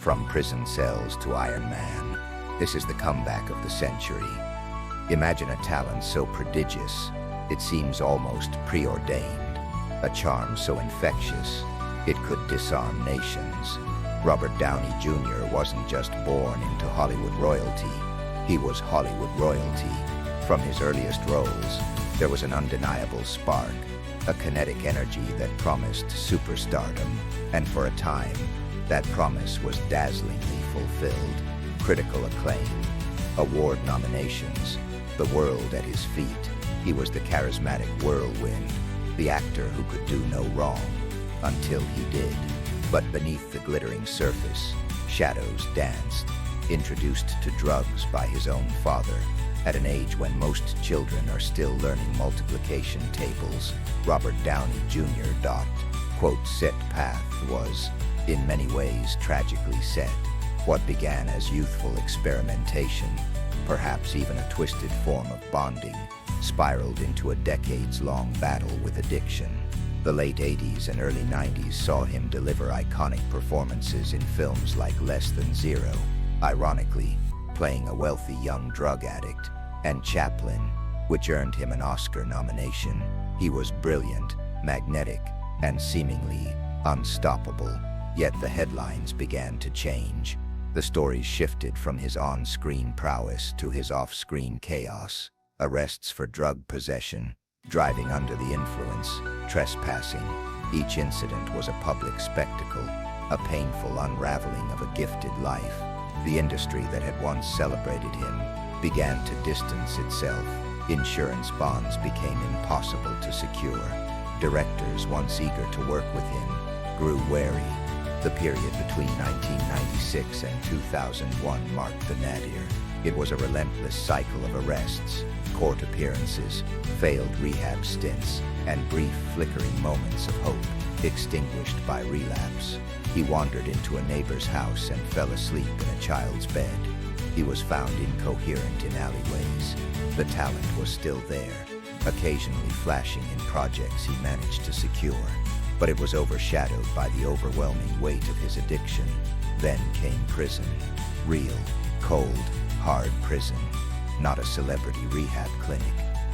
From prison cells to Iron Man, this is the comeback of the century. Imagine a talent so prodigious, it seems almost preordained. A charm so infectious, it could disarm nations. Robert Downey Jr. wasn't just born into Hollywood royalty, he was Hollywood royalty. From his earliest roles, there was an undeniable spark, a kinetic energy that promised superstardom, and for a time, that promise was dazzlingly fulfilled. Critical acclaim, award nominations, the world at his feet. He was the charismatic whirlwind, the actor who could do no wrong, until he did. But beneath the glittering surface, shadows danced. Introduced to drugs by his own father, at an age when most children are still learning multiplication tables, Robert Downey Jr. quote, set path was, in many ways, tragically set. What began as youthful experimentation, perhaps even a twisted form of bonding, spiraled into a decades-long battle with addiction. The late 80s and early 90s saw him deliver iconic performances in films like Less Than Zero, ironically, playing a wealthy young drug addict, and Chaplin, which earned him an Oscar nomination. He was brilliant, magnetic, and seemingly unstoppable. Yet the headlines began to change. The stories shifted from his on-screen prowess to his off-screen chaos. Arrests for drug possession, driving under the influence, trespassing. Each incident was a public spectacle, a painful unraveling of a gifted life. The industry that had once celebrated him began to distance itself. Insurance bonds became impossible to secure. Directors once eager to work with him grew wary. The period between 1996 and 2001 marked the nadir. It was a relentless cycle of arrests, court appearances, failed rehab stints, and brief flickering moments of hope, extinguished by relapse. He wandered into a neighbor's house and fell asleep in a child's bed. He was found incoherent in alleyways. The talent was still there, occasionally flashing in projects he managed to secure. But it was overshadowed by the overwhelming weight of his addiction. Then came prison. Real, cold, hard prison. Not a celebrity rehab clinic,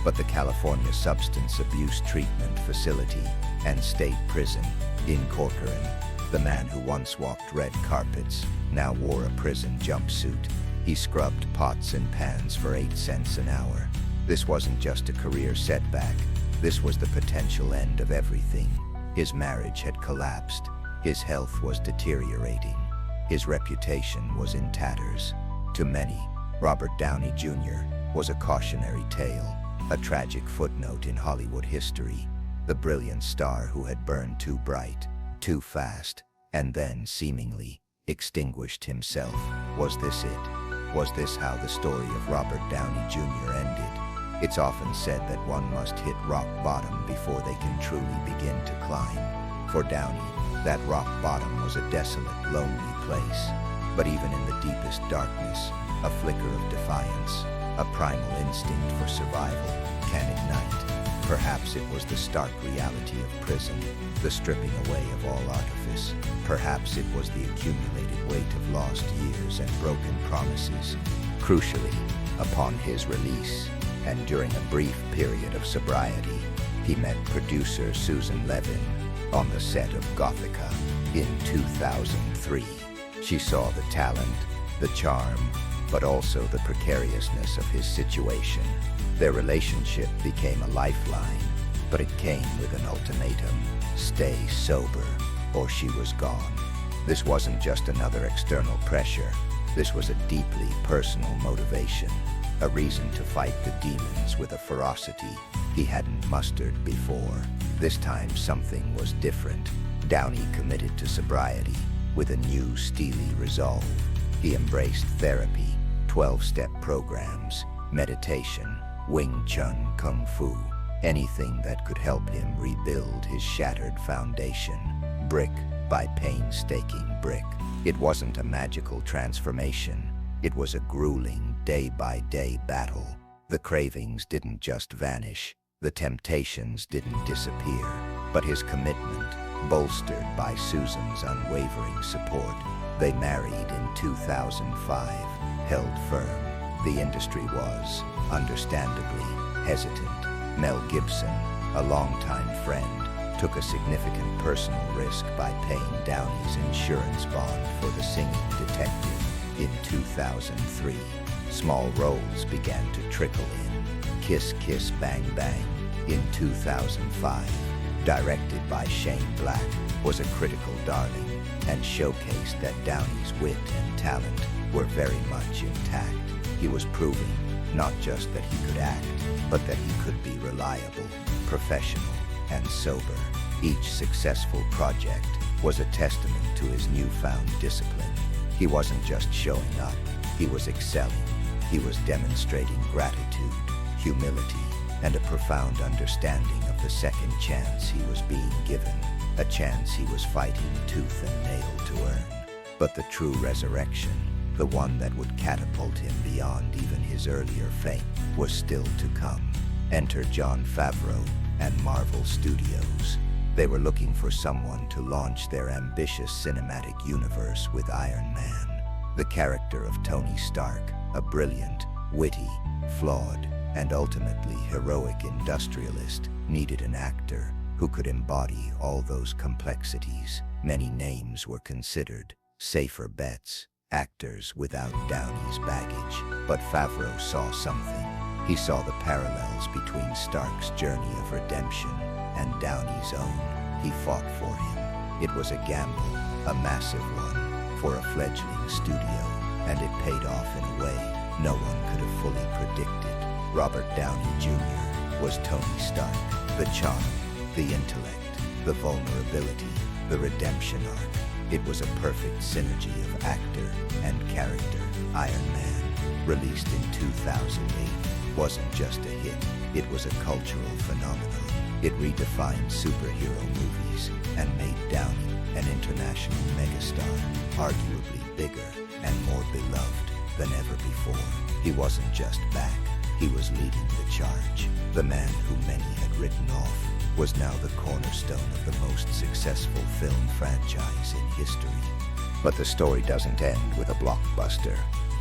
but the California Substance Abuse Treatment Facility and State Prison in Corcoran. The man who once walked red carpets now wore a prison jumpsuit. He scrubbed pots and pans for 8 cents an hour. This wasn't just a career setback. This was the potential end of everything. His marriage had collapsed. His health was deteriorating. His reputation was in tatters. To many, Robert Downey Jr. was a cautionary tale, a tragic footnote in Hollywood history. The brilliant star who had burned too bright, too fast, and then, seemingly, extinguished himself. Was this it? Was this how the story of Robert Downey Jr. ended? It's often said that one must hit rock bottom before they can truly begin to climb. For Downey, that rock bottom was a desolate, lonely place. But even in the deepest darkness, a flicker of defiance, a primal instinct for survival, can ignite. Perhaps it was the stark reality of prison, the stripping away of all artifice. Perhaps it was the accumulated weight of lost years and broken promises. Crucially, upon his release, and during a brief period of sobriety, he met producer Susan Levin on the set of Gothica in 2003. She saw the talent, the charm, but also the precariousness of his situation. Their relationship became a lifeline, but it came with an ultimatum: stay sober, or she was gone. This wasn't just another external pressure. This was a deeply personal motivation. A reason to fight the demons with a ferocity he hadn't mustered before. This time something was different. Downey committed to sobriety with a new steely resolve. He embraced therapy, 12-step programs, meditation, Wing Chun Kung Fu, anything that could help him rebuild his shattered foundation, brick by painstaking brick. It wasn't a magical transformation. It was a grueling, day-by-day battle. The cravings didn't just vanish. The temptations didn't disappear. But his commitment, bolstered by Susan's unwavering support, they married 2005 held firm. The industry was, understandably, hesitant. Mel Gibson, a longtime friend, took a significant personal risk by paying Downey's insurance bond for the singing detective. In 2003, small roles began to trickle in. Kiss Kiss Bang Bang, in 2005, directed by Shane Black, was a critical darling and showcased that Downey's wit and talent were very much intact. He was proving not just that he could act, but that he could be reliable, professional, and sober. Each successful project was a testament to his newfound discipline. He wasn't just showing up, he was excelling. He was demonstrating gratitude, humility, and a profound understanding of the second chance he was being given, a chance he was fighting tooth and nail to earn. But the true resurrection, the one that would catapult him beyond even his earlier fame, was still to come. Enter Jon Favreau and Marvel Studios. They were looking for someone to launch their ambitious cinematic universe with Iron Man. The character of Tony Stark, a brilliant, witty, flawed, and ultimately heroic industrialist, needed an actor who could embody all those complexities. Many names were considered, safer bets, actors without Downey's baggage. But Favreau saw something. He saw the parallels between Stark's journey of redemption and Downey's own. He fought for him. It was a gamble, a massive one, for a fledgling studio, and it paid off in a way no one could have fully predicted. Robert Downey Jr. was Tony Stark, the charm, the intellect, the vulnerability, the redemption arc. It was a perfect synergy of actor and character. Iron Man, released in 2008, wasn't just a hit, it was a cultural phenomenon. It redefined superhero movies and made Downey an international megastar, arguably bigger and more beloved than ever before. He wasn't just back, he was leading the charge. The man who many had written off was now the cornerstone of the most successful film franchise in history. But the story doesn't end with a blockbuster.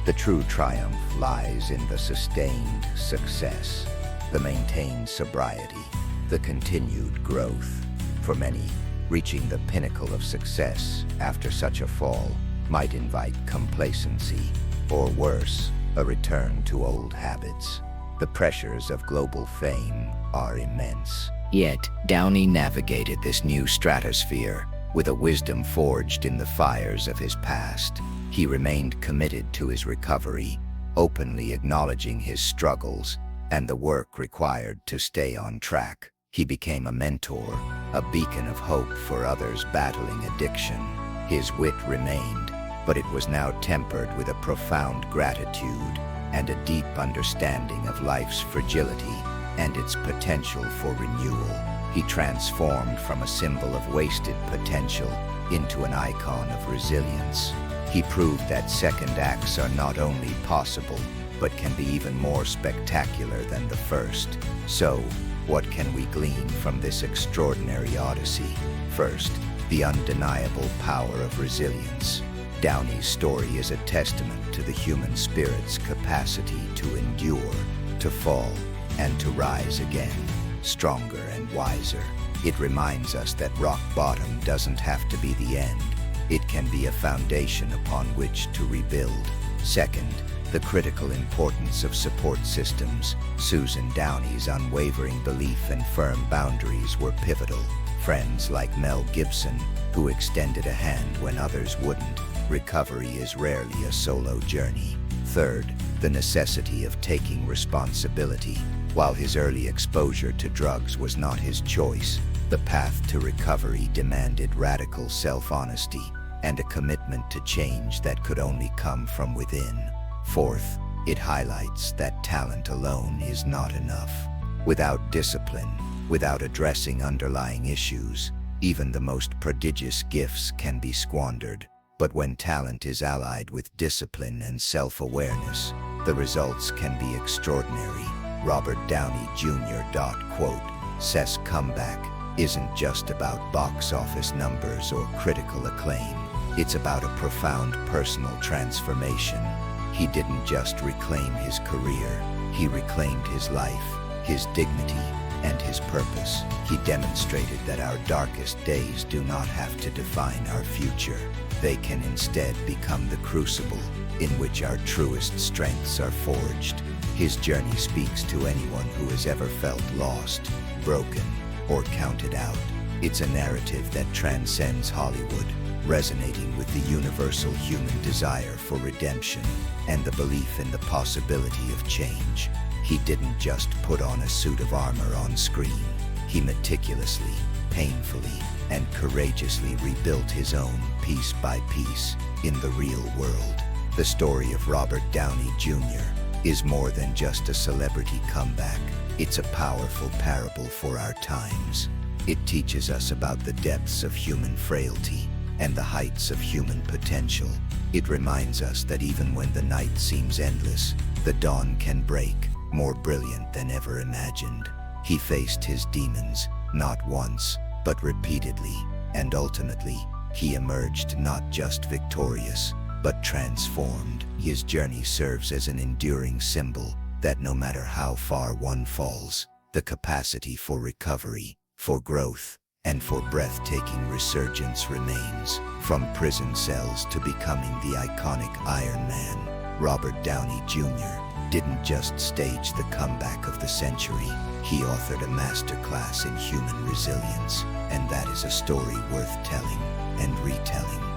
The true triumph lies in the sustained success, the maintained sobriety, the continued growth. For many, reaching the pinnacle of success after such a fall might invite complacency, or worse, a return to old habits. The pressures of global fame are immense. Yet, Downey navigated this new stratosphere with a wisdom forged in the fires of his past. He remained committed to his recovery, openly acknowledging his struggles and the work required to stay on track. He became a mentor, a beacon of hope for others battling addiction. His wit remained, but it was now tempered with a profound gratitude and a deep understanding of life's fragility and its potential for renewal. He transformed from a symbol of wasted potential into an icon of resilience. He proved that second acts are not only possible, but can be even more spectacular than the first. So, what can we glean from this extraordinary odyssey? First, the undeniable power of resilience. Downey's story is a testament to the human spirit's capacity to endure, to fall, and to rise again, stronger and wiser. It reminds us that rock bottom doesn't have to be the end. It can be a foundation upon which to rebuild. Second, the critical importance of support systems. Susan Downey's unwavering belief and firm boundaries were pivotal. Friends like Mel Gibson, who extended a hand when others wouldn't. Recovery is rarely a solo journey. Third, the necessity of taking responsibility. While his early exposure to drugs was not his choice, the path to recovery demanded radical self-honesty and a commitment to change that could only come from within. Fourth, it highlights that talent alone is not enough. Without discipline, without addressing underlying issues, even the most prodigious gifts can be squandered. But when talent is allied with discipline and self-awareness, the results can be extraordinary. Robert Downey Jr. Says comeback isn't just about box office numbers or critical acclaim. It's about a profound personal transformation. He didn't just reclaim his career, he reclaimed his life, his dignity, and his purpose. He demonstrated that our darkest days do not have to define our future. They can instead become the crucible in which our truest strengths are forged. His journey speaks to anyone who has ever felt lost, broken, or counted out. It's a narrative that transcends Hollywood, resonating with the universal human desire for redemption and the belief in the possibility of change. He didn't just put on a suit of armor on screen. He meticulously, painfully, and courageously rebuilt his own piece by piece in the real world. The story of Robert Downey Jr. is more than just a celebrity comeback. It's a powerful parable for our times. It teaches us about the depths of human frailty and the heights of human potential. It reminds us that even when the night seems endless, the dawn can break, more brilliant than ever imagined. He faced his demons, not once, but repeatedly, and ultimately, he emerged not just victorious, but transformed. His journey serves as an enduring symbol that no matter how far one falls, the capacity for recovery, for growth, and for breathtaking resurgence remains. From prison cells to becoming the iconic Iron Man, Robert Downey Jr. didn't just stage the comeback of the century, he authored a masterclass in human resilience, and that is a story worth telling and retelling.